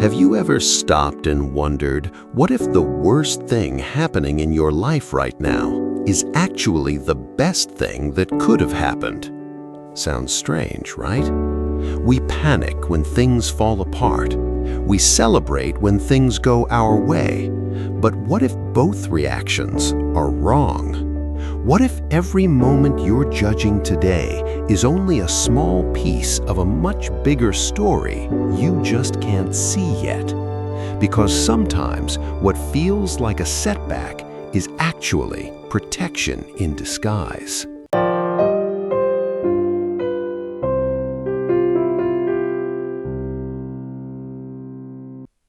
Have you ever stopped and wondered, what if the worst thing happening in your life right now is actually the best thing that could have happened? Sounds strange, right? We panic when things fall apart. We celebrate when things go our way. But what if both reactions are wrong? What if every moment you're judging today is only a small piece of a much bigger story you just can't see yet? Because sometimes what feels like a setback is actually protection in disguise.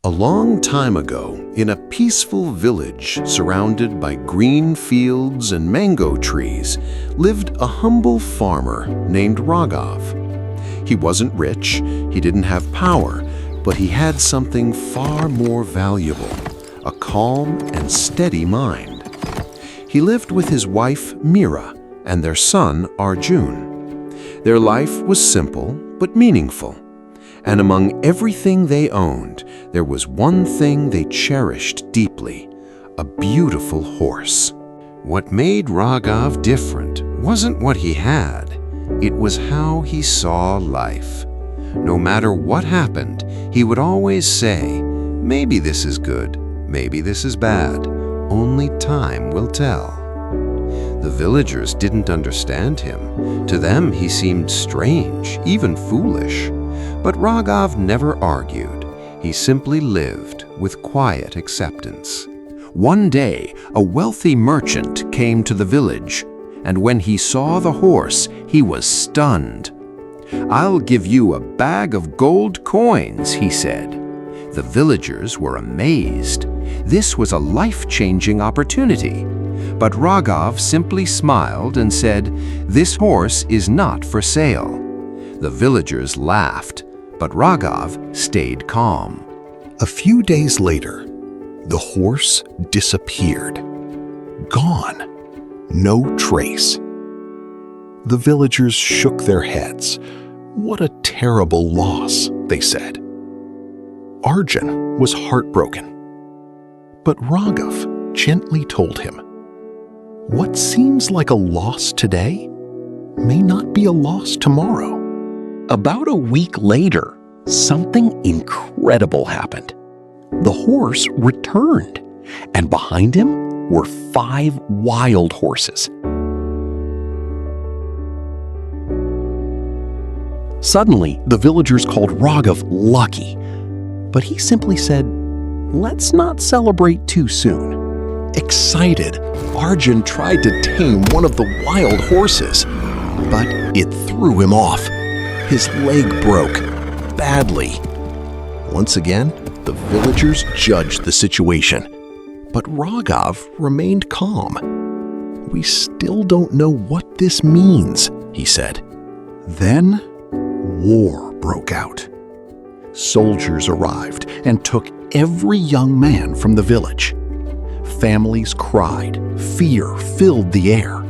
A long time ago, in a peaceful village surrounded by green fields and mango trees, lived a humble farmer named Ragav. He wasn't rich, he didn't have power, but he had something far more valuable, a calm and steady mind. He lived with his wife Mira and their son Arjun. Their life was simple but meaningful. And among everything they owned, there was one thing they cherished deeply, a beautiful horse. What made Ragav different wasn't what he had, it was how he saw life. No matter what happened, he would always say, "Maybe this is good, maybe this is bad, only time will tell." The villagers didn't understand him. To them, he seemed strange, even foolish. But Ragav never argued. He simply lived with quiet acceptance. One day, a wealthy merchant came to the village, and when he saw the horse, he was stunned. "I'll give you a bag of gold coins," he said. The villagers were amazed. This was a life-changing opportunity. But Ragav simply smiled and said, "This horse is not for sale." The villagers laughed, but Ragav stayed calm. A few days later, the horse disappeared. Gone. No trace. The villagers shook their heads. "What a terrible loss," they said. Arjun was heartbroken. But Ragav gently told him, "What seems like a loss today may not be a loss tomorrow." About a week later, something incredible happened. The horse returned, and behind him were 5 wild horses. Suddenly, the villagers called Ragav lucky, but he simply said, "Let's not celebrate too soon." Excited, Arjun tried to tame one of the wild horses, but it threw him off. His leg broke badly. Once again, the villagers judged the situation, but Ragav remained calm. "We still don't know what this means," he said. Then, war broke out. Soldiers arrived and took every young man from the village. Families cried. Fear filled the air.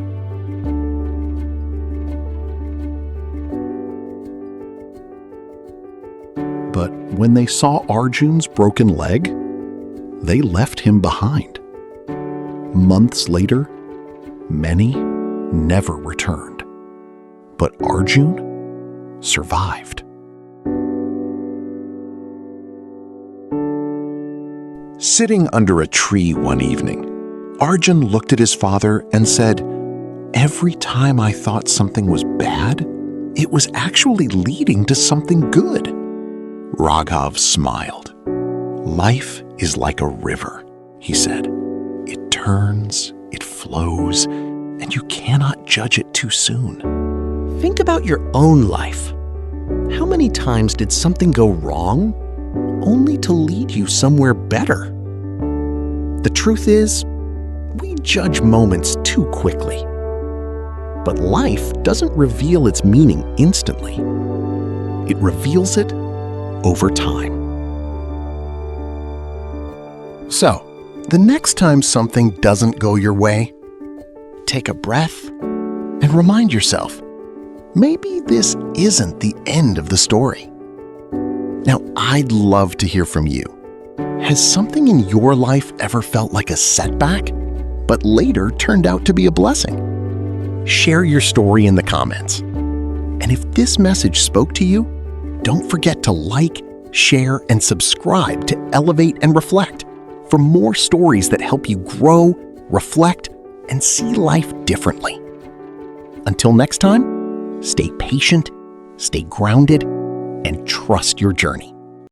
But when they saw Arjun's broken leg, they left him behind. Months later, many never returned. But Arjun survived. Sitting under a tree one evening, Arjun looked at his father and said, "Every time I thought something was bad, it was actually leading to something good." Ragav smiled. "Life is like a river," he said. "It turns, it flows, and you cannot judge it too soon." Think about your own life. How many times did something go wrong, only to lead you somewhere better? The truth is, we judge moments too quickly. But life doesn't reveal its meaning instantly. It reveals it over time. So, the next time something doesn't go your way, take a breath and remind yourself, maybe this isn't the end of the story. Now, I'd love to hear from you. Has something in your life ever felt like a setback, but later turned out to be a blessing? Share your story in the comments. And if this message spoke to you, don't forget to like, share, and subscribe to Elevate and Reflect for more stories that help you grow, reflect, and see life differently. Until next time, stay patient, stay grounded, and trust your journey.